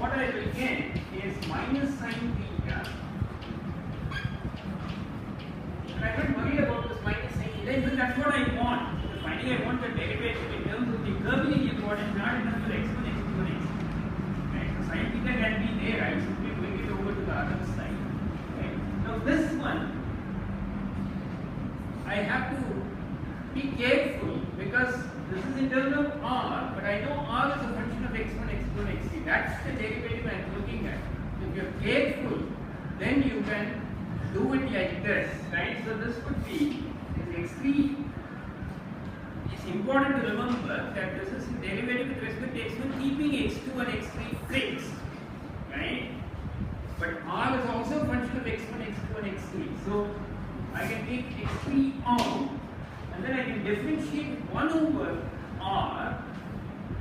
what I will get is minus sine theta. And I'm not worried about this minus sine theta because that's what I want. So finally, I want the derivative in terms of the curvilinear coordinates, not in terms of x1, x2, and x3. Right? So sine theta can be there. I simply bring it over to the other side. Right? Now this one, I have to be careful because this is in terms of r, but I know r is a function of x1, x2, and x3. That's the derivative I am looking at. If you are careful, then you can do it like this, right? So this would be x3. It's important to remember that this is the derivative with respect to x1, keeping x2 and x3 fixed, right? But r is also a function of x1, x2, and x3. So I can take x3 out. And then I can differentiate 1 over r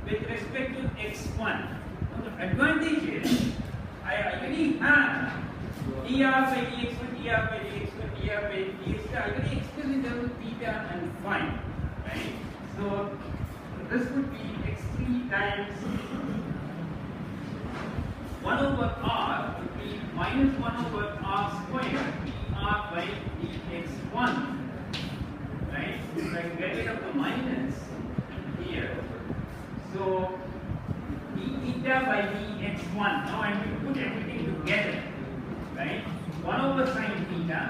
with respect to x1. Now the advantage is I already have dr by dx1, dr by dx1, dr by dx2. I already expressed in terms of theta and phi. Right? So this would be x3 times 1 over r would be minus 1 over r squared dr by dx1. Right? So I can get rid of the minus here. So d theta by dx1. Now I'm going to put everything together. Right? 1 over sine theta.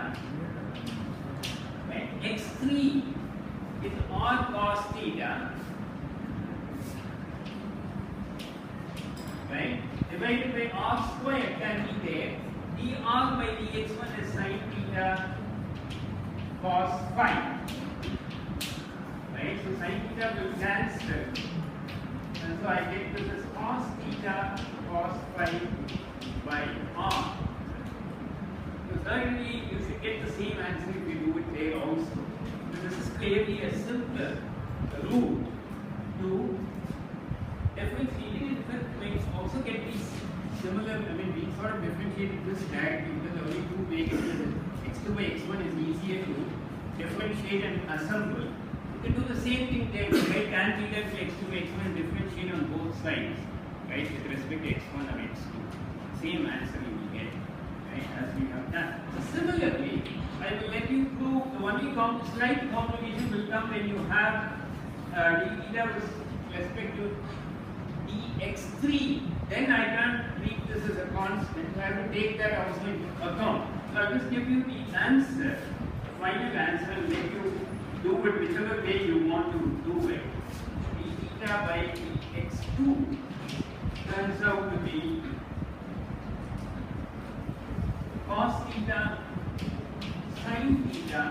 Right? x3 is r cos theta. Right? Divided by r squared can be there. dr by dx1 is sine theta cos phi. Right? So sine theta will cancel. And so I get this as cos theta cos phi by r. So certainly you should get the same answer if you do it there also. So this is clearly a simpler route to differentiating in different ways. Also get these similar, we sort of differentiated this directly because the only two ways x2 by x1 is easier to differentiate and assemble. You can do the same thing there, right? Tan theta to x2 by x1 and differentiate on both sides, right? With respect to x1 or x2. Same answer you will get, right? As we have done. So similarly, I will let you prove the only slight complication will come when you have d theta with respect to dx3. Then I can't treat this as a constant. I have to take that also into account. So I'll just give you the answer, the final answer, and let you do it whichever way you want to do it. d theta by dx2 turns out to be cos theta sin theta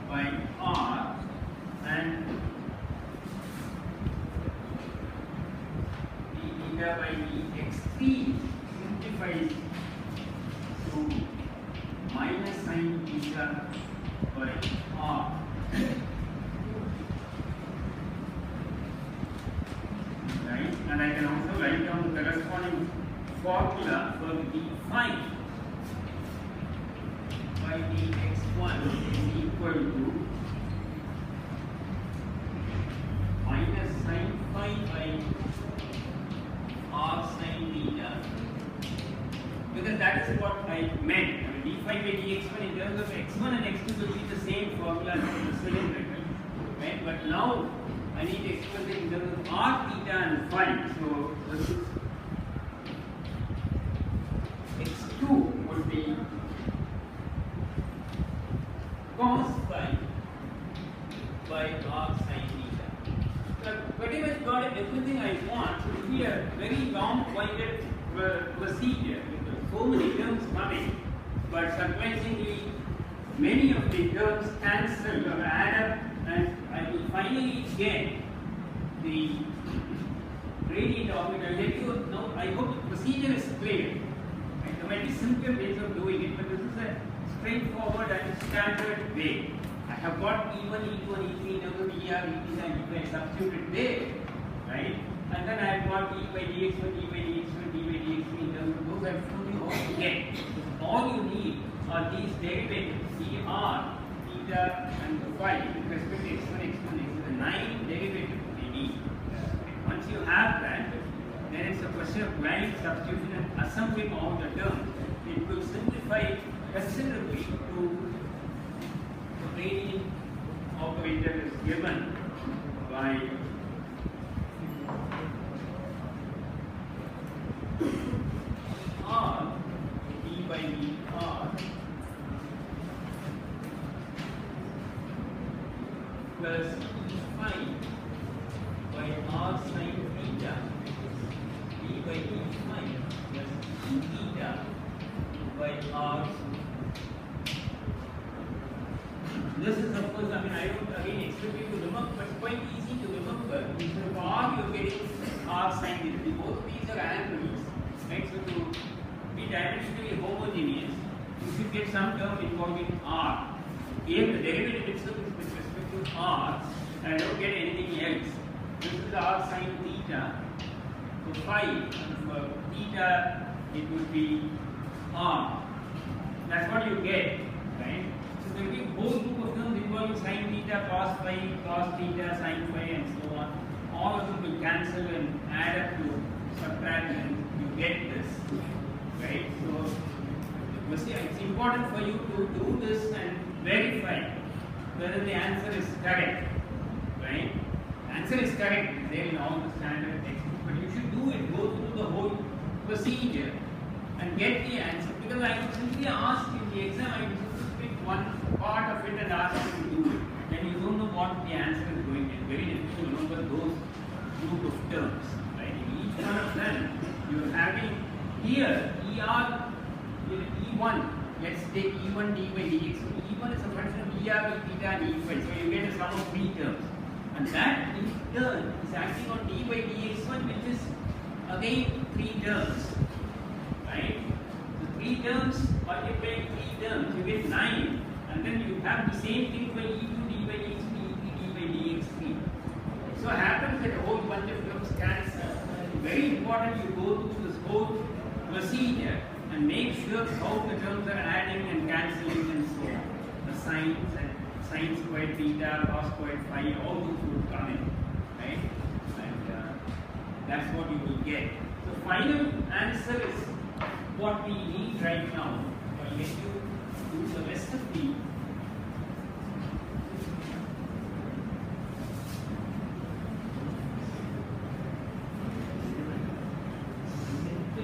by r, and d theta by dx3 simplifies to minus sin theta by r. Right? And I can also write down the corresponding formula for d phi by dx1 is equal to minus sin phi by r sin theta, because that is what I meant. D phi by dx1 in terms of x1 and x2 will be the same formula as the cylindrical, right? But now I need to express it in terms of r theta and phi. So this is x2 would be cos phi by r sin theta. So I've pretty much got everything I want. So it will be a very long-winded procedure with so many terms coming, but surprisingly many of the terms cancel or add up, and I will finally get the gradient of it. I'll let you know. I hope the procedure is clear. Right? There might be simpler ways of doing it, but this is a straightforward and standard way. I have got E1, E2, and E3 in terms of ER, ET, and E5 substituted there, right? And then I have got E by dx1, E by dx1, D by dx3 in terms of those. I've shown you how to get. All you need are these derivatives, dr, theta, and the phi with respect to x1, x2, and x2. The 9 derivatives we need. Once you have that, then it's a question of blind substitution and assembling all the terms. It will simplify considerably to the gradient operator is given by R d by dr plus e phi by r sin theta d by d phi plus e theta by r. This is of course, I don't again expect you to remember, but it's quite easy to remember. Instead of r, you're getting r sin theta. Both of these are angles, right? So to be dimensionally homogeneous, you should get some term involving r. Here the derivative itself is with respect to r, and I don't get anything else. This is r sin theta. So phi, and for theta, it would be r. That's what you get, right? So there will be a whole group of terms involving sin theta, cos phi, cos theta, sin phi, and so on. All of them will cancel and add up to subtract, and you get this, right? So it's important for you to do this and verify whether the answer is correct, right? Answer is correct, it's there in all the standard textbooks, but you should do it, go through the whole procedure and get the answer. Because I would simply ask in the exam, I would just pick one part of it and ask you to do it. Then you don't know what the answer is going to be. Very difficult to remember those group of terms, right? In each one of them, you are having here ER, E1, let's take E1 d by dx. So E1 is a function of ER with theta and E5. So you get a sum of 3 terms. And that in turn is acting on d by dx1, which is again 3 terms. Right? So 3 terms multiplying 3 terms, you get 9. And then you have the same thing for E2 d by dx3, E3 d by dx3. So it happens that a whole bunch of terms cancel. Very important you go through this whole procedure and make sure how the terms are adding and cancelling and so on. The signs and sin squared theta, cos squared phi, all those will come in, right? And that's what you will get. The final answer is what we need right now. I'll let you do the rest of the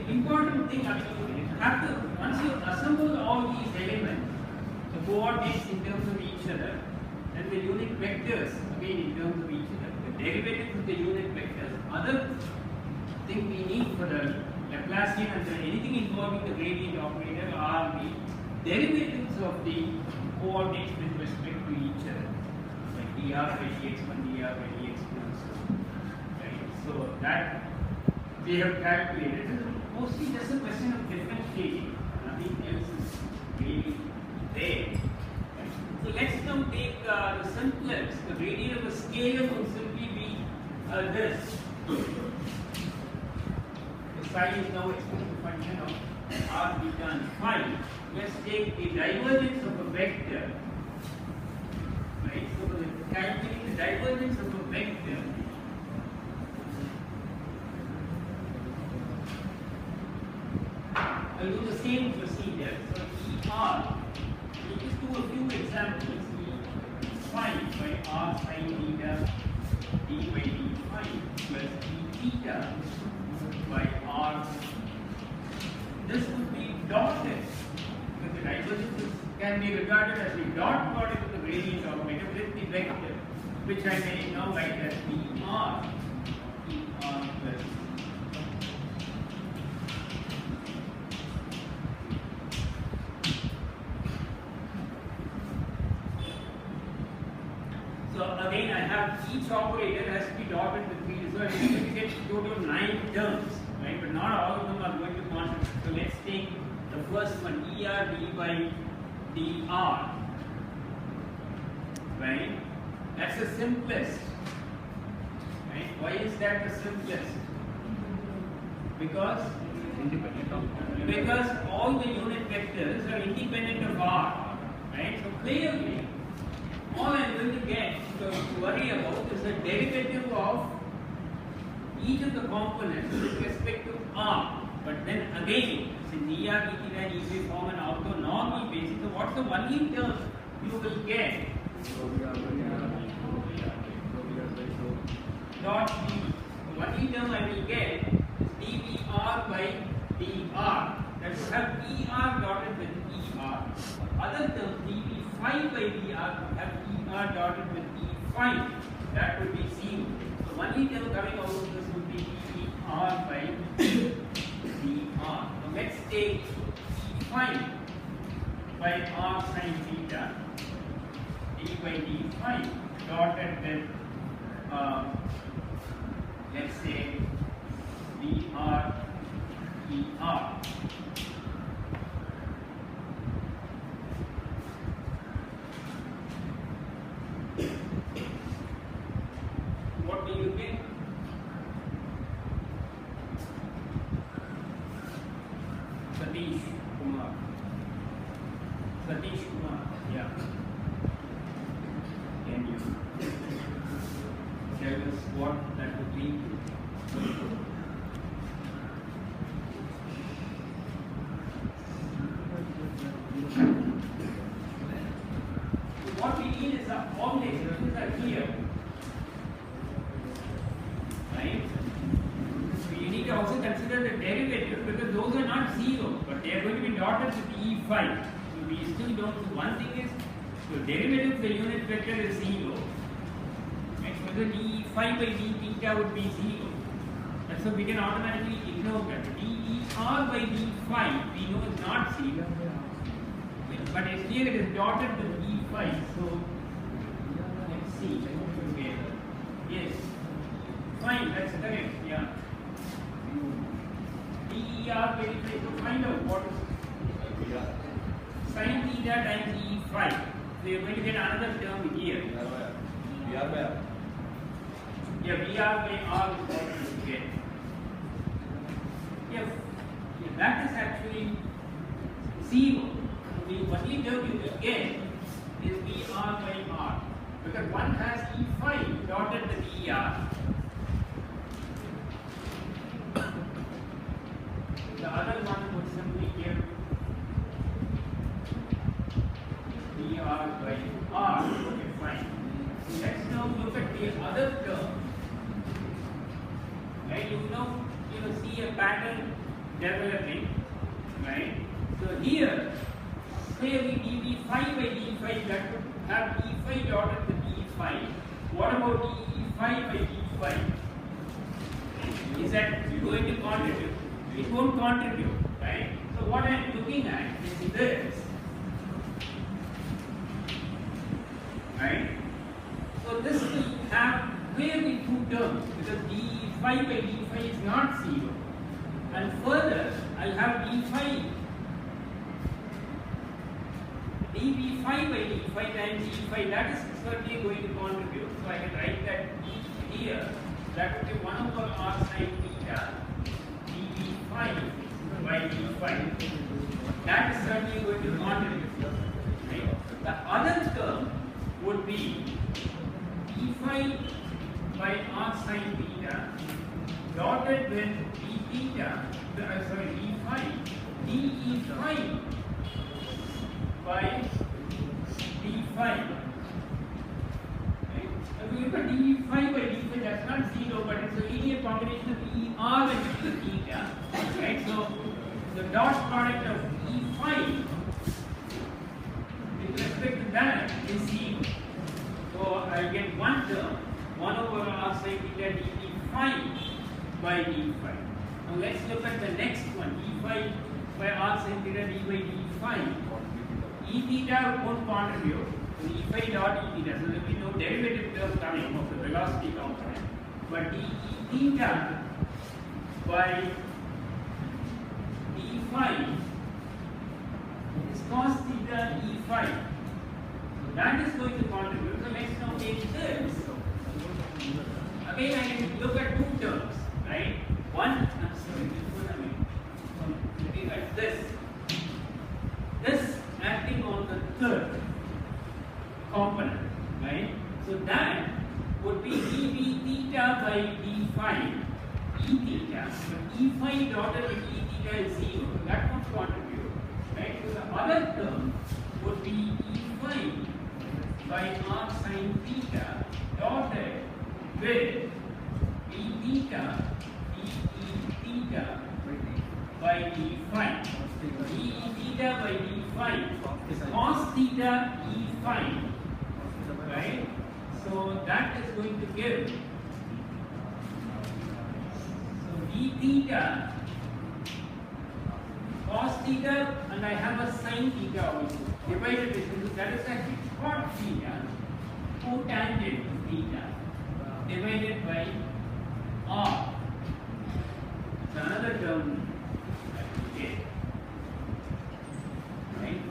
important thing, you have to, once you assemble all these elements, the coordinates in terms of each other, and the unit vectors again in terms of each other, the derivatives of the unit vectors, other thing we need for the Laplacian and anything involving the gradient operator are the derivatives of the coordinates with respect to each other, like dr by dx1, dr by dx2, and so on. Right? So that we have calculated. It is mostly just a question of differentiating. Nothing else is really there. Right? So let's now take the simplest. The gradient of a scalar would simply be this. The psi is now exponential function of r beta and phi. Let's take the divergence of a vector. Right? So to calculate the divergence of a vector, I'll do the same procedure. So ER, we'll just do a few examples. E phi by r sin theta d by d phi plus e theta by r. This would be dotted because the divergence can be regarded as the dot product of the gradient operator with the vector, which I may now write as ER plus again, I have each operator has to be dotted with 3, so I'm going to get total 9 terms, right? But not all of them are going to contribute. So let's take the first one, ER d by dr, right? That's the simplest, right? Why is that the simplest? Because all the unit vectors are independent of r, right? So clearly, all I'm going to get to worry about is the derivative of each of the components with respect to r. But then again, since dr d theta usually form an orthonormal basis, so what's the only term you will get? Dot d. The only term I will get is dvr by dr. That will have er dotted with er. Other term dv phi by dr will have er dotted with e phi. That would be 0. So only term coming out of this would be dr by dr. Now let's take e phi by r sin theta d by d phi dotted with let's say dr er. What do you get? Satish Kumar. Yeah. Can you tell us what that would be? What we need is a object which are here. Right? So you need to also consider the derivative because those are not 0, but they are going to be dotted with e phi. So we still don't do one thing is so derivative of the unit vector is 0. Right? So the d phi by d theta would be 0. And so we can automatically ignore that. Der by d phi we know is not 0. But it's here it is dotted with e phi. So let's see. Okay. Yes. Fine, that's correct. Yeah. Der by d phi. So find out what is sin theta times e phi. So you're going to get another term here. VR by R. Yeah, VR by R is what you get. Yeah, that is actually 0. The only term you will get is VR by R because one has e phi dotted with er. The other one would simply give VR by R. Okay, fine. Let's now look at the other term. Right? You see a pattern developing. Right? So here, say we dv phi by d phi, that would have e phi dotted with e phi. What about e phi by d phi? Is that going to contribute? It won't contribute, right? So what I am looking at is this, right? So this will have clearly two terms because d phi by d phi is not 0, and further I'll have d phi. dv phi by d phi times e phi, that is certainly going to contribute. So I can write that here. That would be 1 over r sin theta dv phi by d phi. That is certainly going to contribute. Right? The other term would be e phi by r sin theta dotted with d theta, d phi, de phi by d phi. Right? If you look at d phi by d phi, that's not 0, but it's a linear combination of e r and d theta. Right? So the dot product of e phi with respect to that is 0. So I'll get one term, 1 over r sin theta d phi by d phi. Now let's look at the next one, e phi by r sin theta d by d phi. E theta won't contribute to e phi dot e theta, so there will be no derivative term coming of the velocity component. But d e theta by d phi is cos theta e phi. So that is going to contribute. So let's now take this. Again, I can look at two terms, right? One, looking at this. This acting on the third component, right? So that would be dv theta by d phi ordered if E theta is 0, so that would contribute, right? So the other term would be E phi by r sin theta dotted with d theta, d e theta by d phi. D e theta by d phi is cos theta e phi, right? So that is going to give, so d theta cos theta, and I have a sin theta also divided into, that is actually cot theta cotangent theta divided by r. It's another term that we get, right?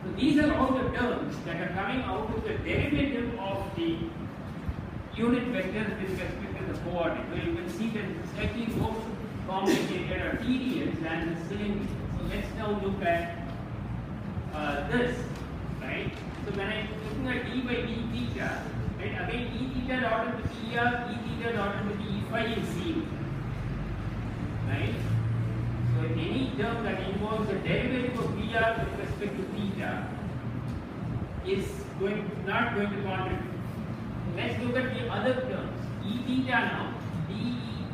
So these are all the terms that are coming out of the derivative of the unit vectors with respect to the coordinate. So you can see that it's slightly more complicated or tedious than the cylindrical. So let's now look at this, right? So when I'm looking at d by d theta, right, again e theta dotted with er, e theta dotted with e phi is 0, right? So any term that involves the derivative of Vr with respect to theta is not going to contribute. Let's look at the other terms. E theta now,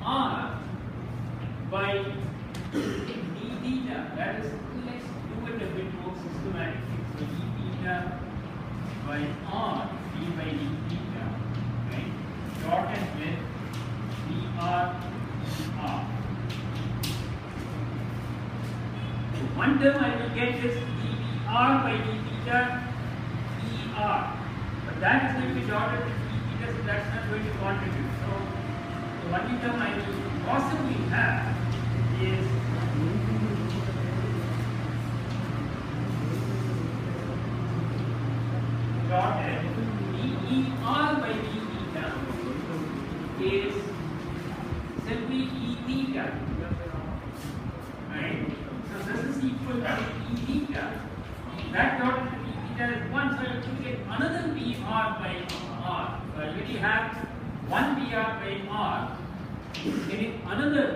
der by d theta, that is, let's do it a bit more systematically. So e theta by r, d by d theta, right, dotted with dr r. One term I will get is dr by d theta er, but that is going to be dotted with d theta, so that's not going to contribute. So the only term I will possibly have is dotted der by d theta is simply e theta, right? So this is equal to e theta. That dotted with e theta is 1, so I will get another Vr by r. So I already have one Vr by r, getting another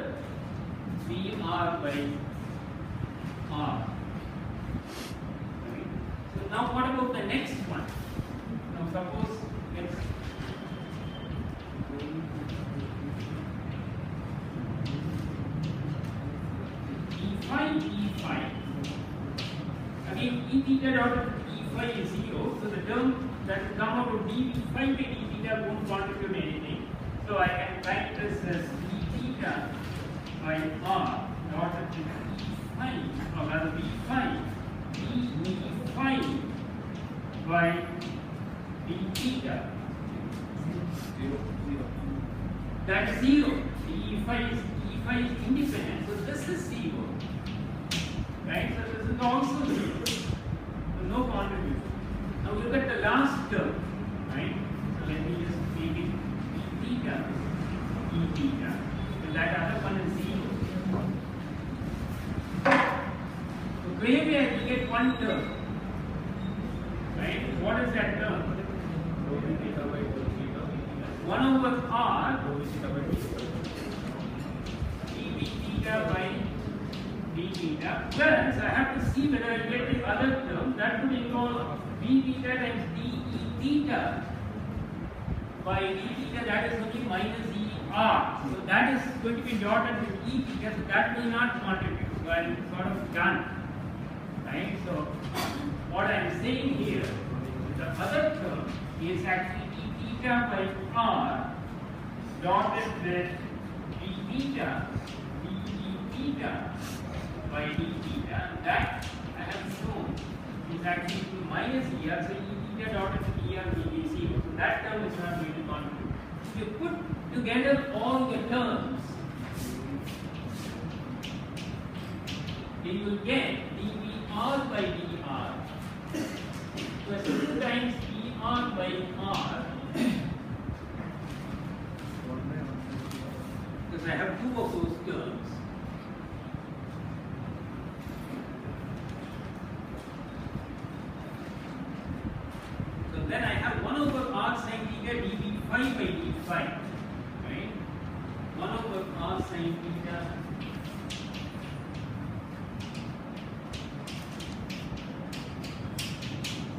Vr by r. Right? So now what about the next one? Now suppose let's e phi. Again, e theta dotted with e phi is 0, so the term that will come out of d phi by d theta won't contribute anything. So I can write this as d theta by r dotted with e phi, or rather b phi, d phi by d theta. That is 0. E phi is independent, so this is 0. Right? So this is also 0. So no contribution. Now look at the last term. Right? So let me just make it e theta. So that other one is 0. So clearly I will get one term. Right? What is that term? 1 over r dv theta by d theta, plus I have to see whether I get the other term that would involve d theta times d e theta by d theta, that is only minus e r. So that is going to be dotted with e theta, so that will not contribute. So I am sort of done. Right? So what I am saying here, the other term is actually e theta by r dotted with d theta, d e theta by d theta, and that I have shown is actually equal to minus er, so e theta dotted with er will be 0. So that term is not going to contribute. If you put together all the terms, you will get dvr by dr plus 2 times dr by r, because I have 2 of those terms. So then I have 1 over r sin theta dv phi by d phi, right? 1 over r sin theta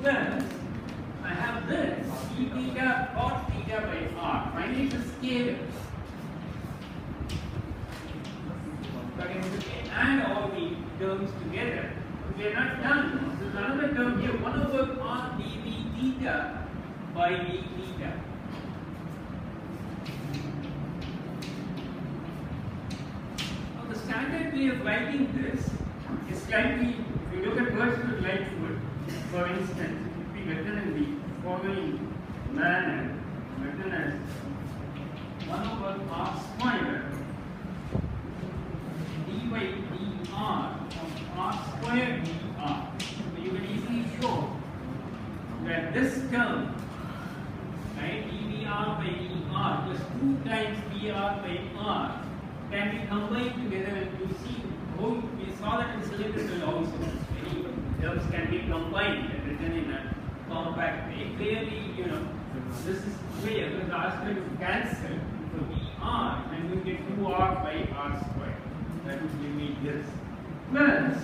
plus I have this d theta cos theta by r. Finally, it's a scalar. So I can add all the terms together. We are not done. There's another term here, 1 over r dv theta by d theta. Now the standard way of writing this is slightly, if you look at words with Lightfoot, for instance, it would be written in the following manner, written as 1 over r square d by dr of r square dr. So you can easily show that this term, right, dvr by dr plus 2 times dr by r can be combined together, and you see, we saw that in cylindrical also. Many terms can be combined and written in a compact way. Clearly, this is clear because the r square is cancelled for dr, and you get 2r by r square. That would give me this. Plus,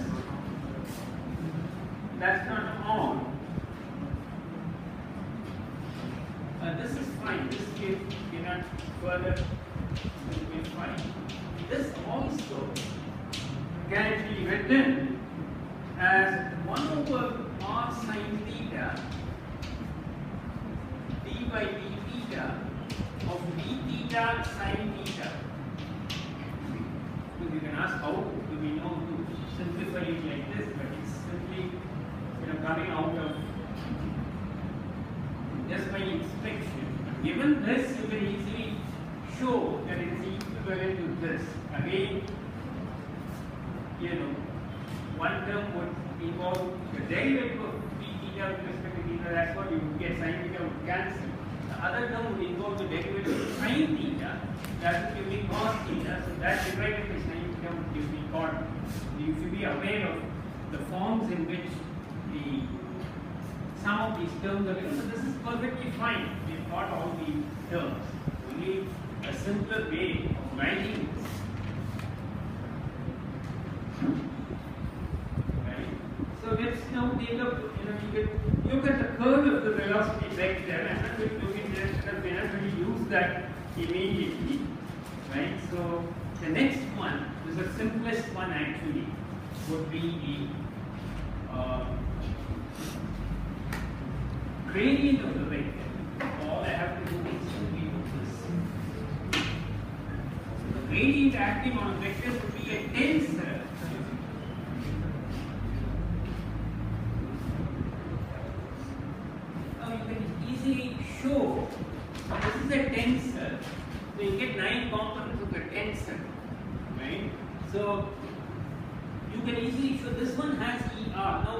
that's not all. This is fine. This case cannot further be fine. This also can be written as 1 over r sine theta d by d theta of d theta sine theta. You can ask how do we know to simplify it like this, but it's simply coming out of just by inspection. Given this, you can easily show that it is equivalent to this. Again, one term would involve the derivative of d theta with respect to theta. That's what you would get. Sine theta would cancel. The other term would involve the derivative of sine theta. That would give me cos theta. So that divided by sine theta would give me cot. You should be aware of the forms in which some of these terms are given. So this is perfectly fine. We've got all the terms. Only a simpler way of writing this. Right? So let's now take up, you can look at the curve of the velocity vector. I'm not going to look at this because we're not going to use that immediately. Right? So the next one, is the simplest one actually, would be the gradient of the vector. All I have to do is simply do this. The gradient acting on a vector would be a tensor. Now you can easily show this is a tensor. So you get 9 components of a tensor. Right? So you can easily show this one has ER. Now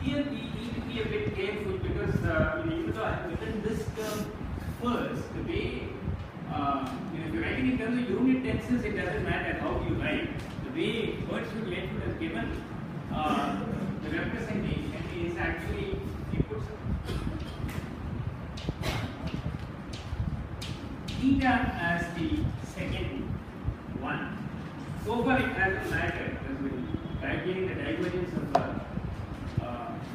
here we need to be a bit careful because even though I have written this term first, the way if you're writing in terms of unit tensors, it doesn't matter how you write. The way Lightfoot has given the representation is actually he puts theta as the second one. So far it hasn't mattered because we're calculating the divergence of a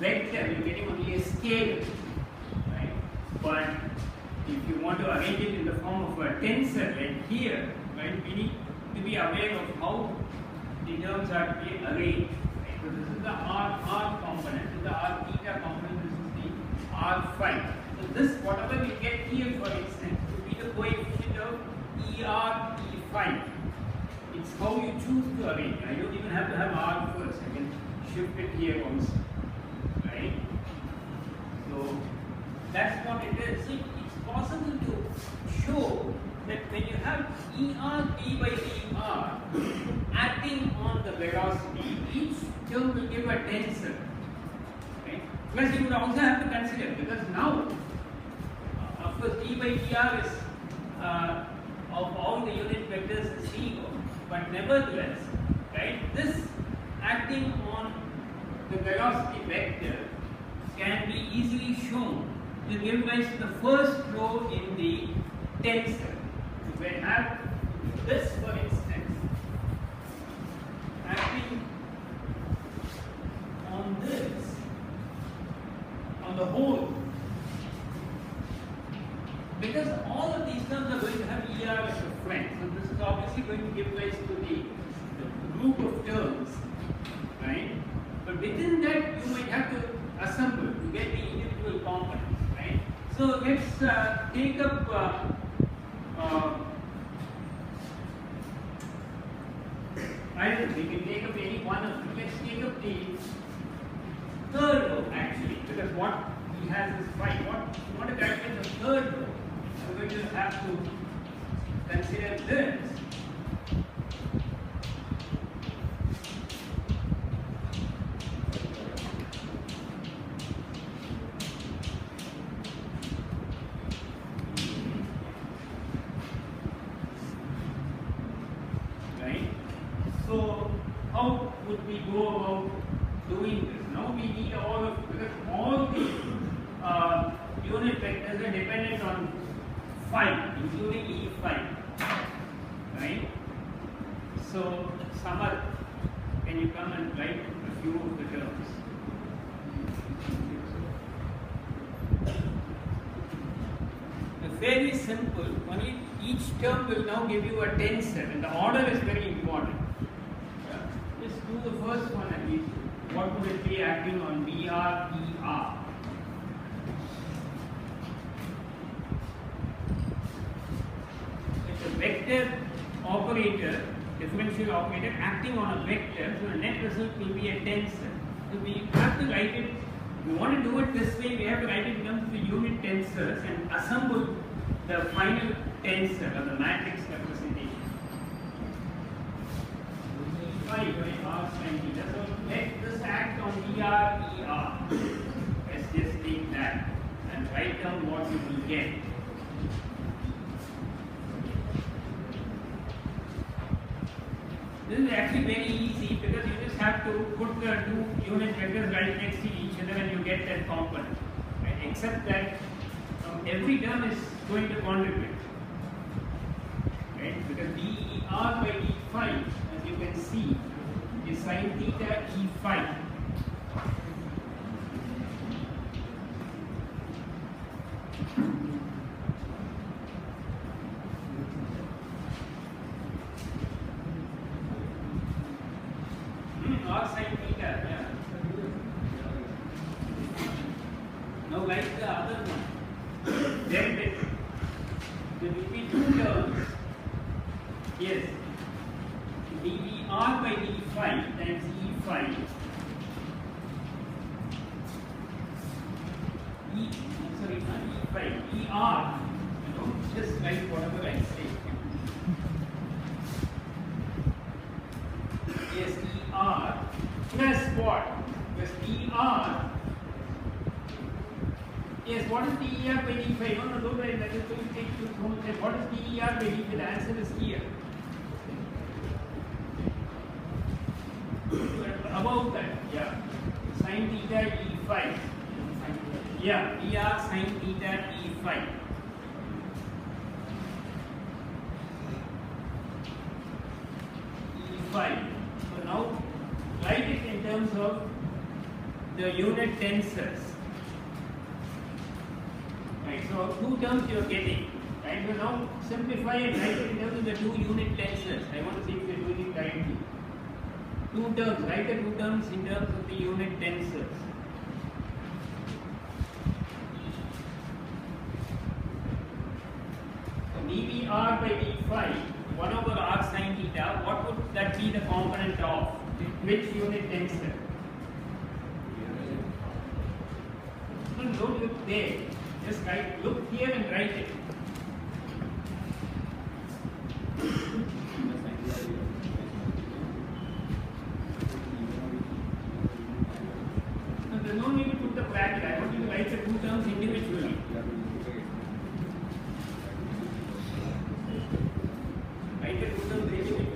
vector, you're getting only a scalar, right? But if you want to arrange it in the form of a tensor like here, right, we need to be aware of how the terms are to be arranged. Right? So this is the r component, this is the r theta component, this is the r phi. So this, whatever we get here, for instance, would be the coefficient of er e phi. It's how you choose to arrange. I don't even have to have r first. I can shift it here also. Right? So that's what it is. So it's possible to show that when you have ER d by dr acting on the velocity, each term will give a tensor. Right? Plus you would also have to consider, because now, of course, d by dr is of all the unit vectors is 0, but nevertheless, right, this acting on the velocity vector can be easily shown to give rise to the first row in the tensor. So we have this, for instance, acting on this, on the whole group of terms, right? But within that, you might have to assemble to get the individual components, right? So let's take up I don't know, we can take up any one of them. Let's take up the third row actually, because what he has is 5. What you want to calculate the third row, we're going to have to consider this. So how would we go about doing this? Now we need all of, because all the unit vectors are dependent on phi, including E phi, right? So Samar, can you come and write a few of the terms? Very simple. Only each term will now give you a tensor, and the order is very important. Just do the first one at least. What would it be acting on BR, ER? It's a vector operator, differential operator acting on a vector, so the net result will be a tensor. So we have to write it, if we want to do it this way, we have to write it in terms of the unit tensors and assemble the final tensor or the matrix representation. Phi by R sin theta. So let this act on BR, ER. Let's just take that and write down what you will get. This is actually very easy because you just have to put the two unit vectors right next to each other and you get that component. Right? Except that every term is going to contribute. Right? Because dER by d phi, as you can see, is sin theta E phi. R sin theta, yeah. Now like the other one, then there will be two terms. Yes, dER by d phi times E phi. Sorry, not E phi, ER. You know, just write whatever I say. Yes, ER plus what? Plus ER. Yes, what is dER by d phi? No, don't write that. It's going to take you so much time. What is dER by d phi? The answer is here. About that, yeah. Sin theta E phi. Yeah, ER sin theta E phi. E phi. So now write it in terms of the unit tensors. Right, so two terms you are getting. Right, so now simplify and write it in terms of the two unit tensors. I want to see if you are doing it correctly. Two terms, write the two terms in terms of the unit tensors. So dER by d phi, 1 over R sin theta, what would that be the component of? Which unit tensor? No, don't look there. Just write, look here and write it. No, there's no need to put the bracket. I want you to write the two terms individually. Write the two terms individually.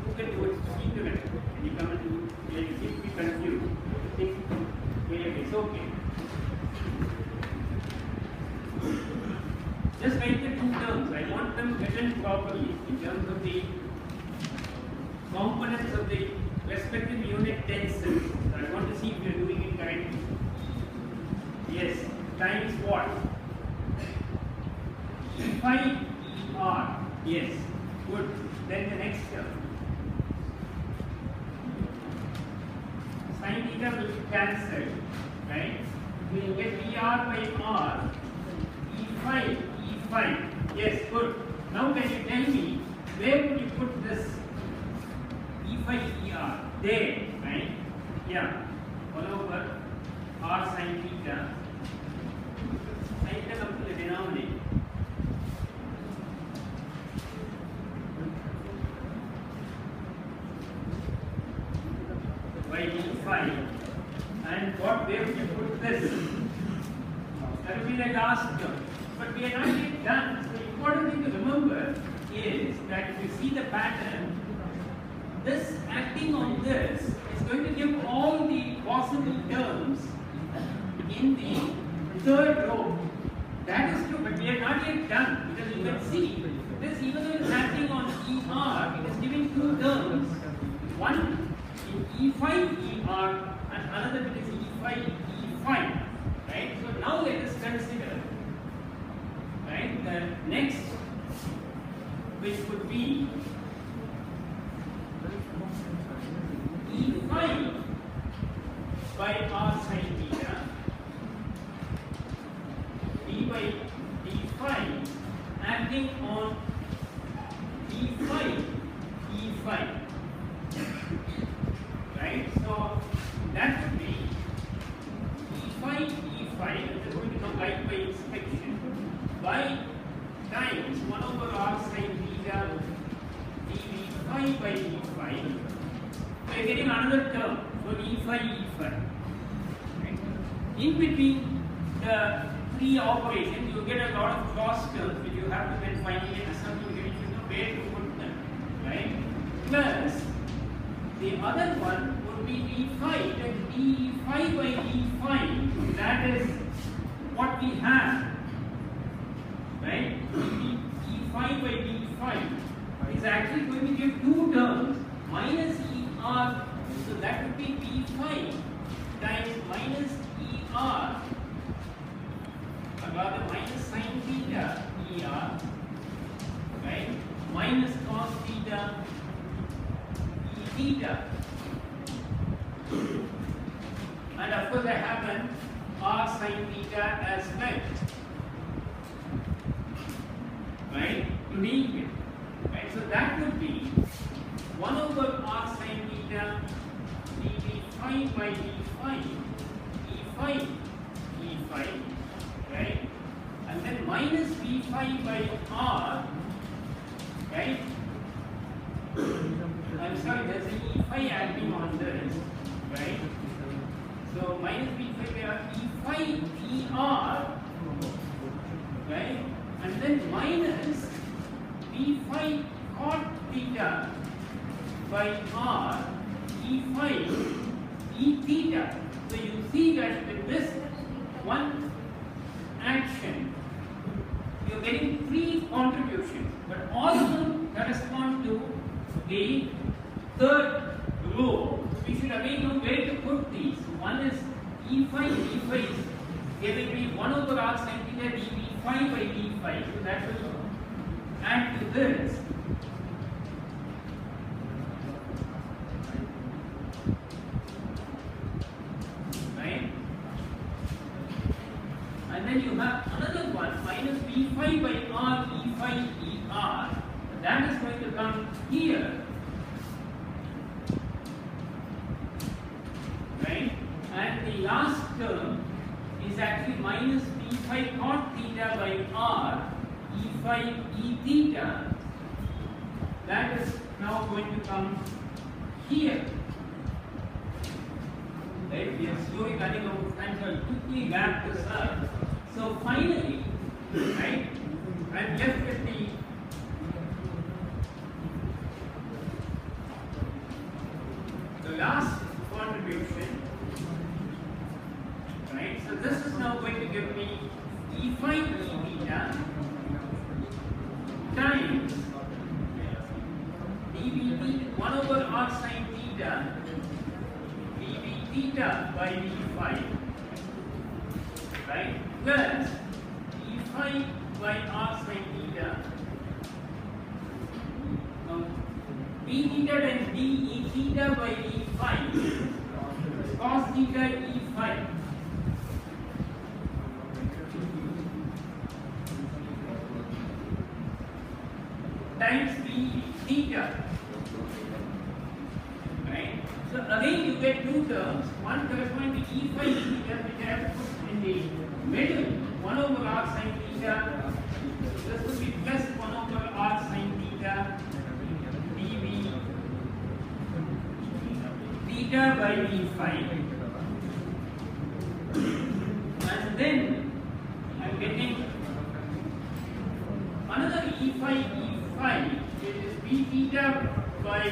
You can do it. Keep doing it. And you come and do it. You seem to be confused. It's okay. Just write the two terms. I want them written properly in terms of the components of the respective unit tensors. I want to see if you are doing it correctly. Yes, times what? Phi ER. Yes, good. then the next term. Sin theta will be cancelled, right? We will get dr by r, e phi, e phi. Yes, good. Now can you tell me where would you put this e phi, er? There, right? Yeah. 1 over r sin theta. Sin theta comes to the denominator. By d phi. And what, where would you put this? That will be the last term. But we are not yet done. So the important thing to remember is that if you see the pattern, this acting on this is going to give all the possible terms in the third row. That is true, but we are not yet done, because you can see this, even though it is acting on ER, it is giving two terms. One in E phi ER and another bit is E phi E phi. Right? So now let us consider, right, the next, which would be E phi by r sin theta, d by d phi acting on d phi e phi. Right? So that would be e phi, which is going to come right by inspection, by times 1 over r sin theta dv phi by d phi. So you are getting another term for e phi, e phi. Right? In between the three operations, you get a lot of cross terms which you have to then finally assemble, which you know where to put them. Right? Plus, the other one would be d phi, that d phi by d phi, that is what we have, right? d phi by d phi is actually going to give two terms, minus er, so that would be d phi times minus er, or rather minus sin theta er, right? Minus cos theta theta, and of course I have an r sin theta as well, right, to deal with, right? So that would be 1 over r sin theta dv phi by d phi, e phi, e phi, right, and then minus v phi by r, right? I'm sorry, there's an e phi acting on this, right? So minus v phi by r, e phi er, right? And then minus v phi cot theta by r, e phi e theta. So you see that with this one action, you're getting three contributions, but all of them correspond to the third row. We should again know where to put these. One is e phi is giving me 1 over r sin theta dv phi by d phi. So that will add to this. Right? And then you have another one, minus v phi by r e phi er. That is going to come here. Right? And the last term is actually minus v phi cot theta by r e phi e theta. That is now going to come here. Right? We are slowly running out of time, so I'll quickly wrap this up. So finally, right, I'm left with the last contribution, right? So this is now going to give me e phi e theta times dv 1 over r sin theta dv theta by d phi, right? Plus e phi by r sin theta. Now d theta times d e theta by e phi cos theta e phi times d theta. Right? So again you get two terms, one corresponding to e phi theta which I have to put in the middle, 1 over r sin theta. This will be plus 1 over r sin theta dv theta by e phi. And then I am getting another e phi which is b theta by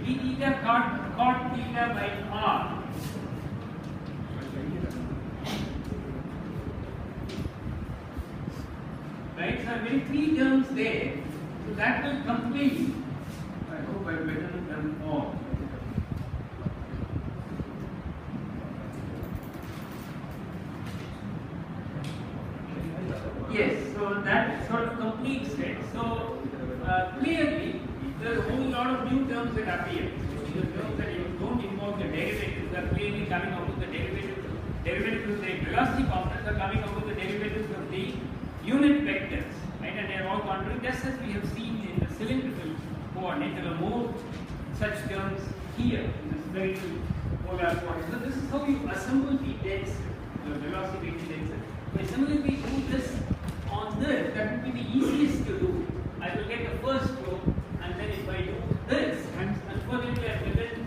b theta cot theta by r. Right, so I made three terms there, so that will complete. I hope I've written them all. Yes, so that sort of completes it. So clearly, there are a whole lot of new terms that appear. The terms that you don't involve the derivatives are clearly coming out of the derivatives. Derivatives of the velocity components are coming out of the derivatives of the unit vectors, right? And they are all contrary, just as we have seen in the cylindrical coordinate. There are more such terms here in the spherical polar coordinate. So this is how you assemble the tensor, the velocity tensor. But similarly, do this on this. That would be the easiest to do. I will get the first row, and then if I do this, and unfortunately I have written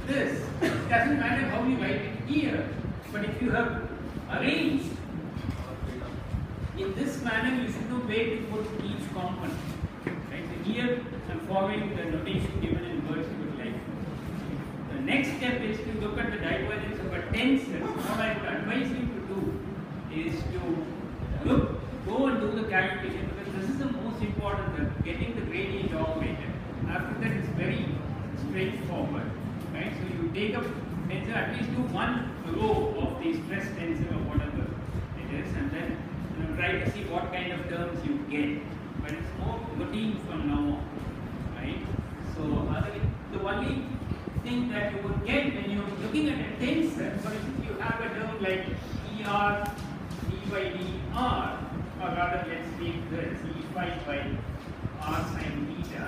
this. It doesn't matter how you write it here, but if you have arranged in this manner, you should know where to put each component. Right? So here I am following the notation given in words you would like. The next step is to look at the divergence of a tensor. What I would advise you to do is to go and do the calculation, because this is the most important, getting the gradient operator. After that it's very straightforward. Right? So you take up tensor, at least do one row of the stress tensor or whatever it is, and then try to see what kind of terms you get. But it's more routine from now on. Right? So the only thing that you would get when you're looking at a tensor, for instance, you have a term like ER d by dr, or rather let's take this e phi by r sin theta.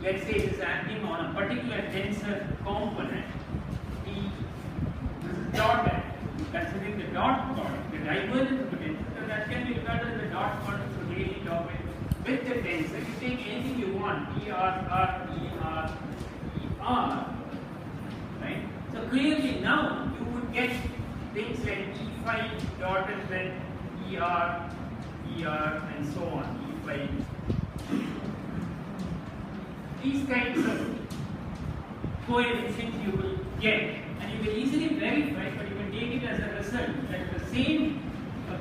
Let's say it is acting on a particular tensor component. This is dotted. Considering the dot product, the divergence of the tensor, so that can be regarded as the dot product of the gradient operator with the tensor. You take anything you want, right? So clearly now you would get things like e phi dotted with and so on, e phi. These kinds of coefficients you will get, and you will easily verify, but you can take it as a result that the same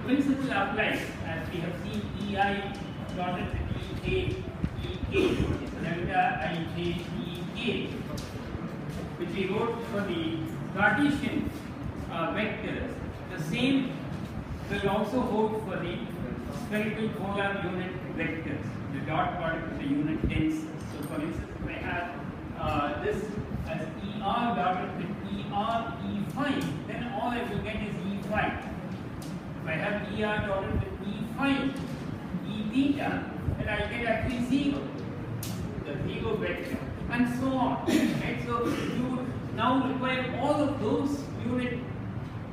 principle applies as we have seen EI dotted with EK, delta IJ, EK, which we wrote for the Cartesian vectors. The same will also hold for the spherical polar unit vectors, the dot product of the unit tensors. So for instance, if I have this as ER dotted with ER E phi, then all I will get is E phi. If I have ER dotted with E phi, E theta, then I get actually zero, the zero vector, and so on. Right? So you would now require all of those unit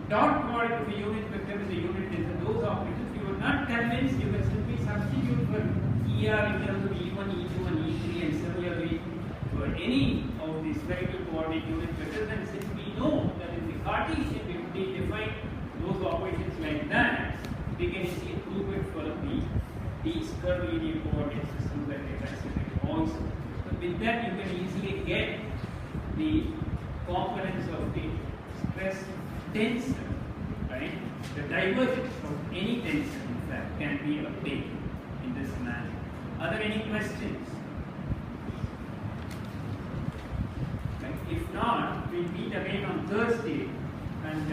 dot product of a unit vector with a unit tensor, those operators. If you are not convinced, you can simply substitute for ER in terms of E1, E2, and E3, and similarly for any of the spherical coordinate unit vectors. And since we know that in the Cartesian we define those operations like that, we can easily prove it for these curvilinear coordinate systems that we consider also. So with that you can easily get the components of the stress tensor, right? The divergence of any tensor, in fact, can be obtained in this manner. Are there any questions? Right? If not, we'll meet again on Thursday and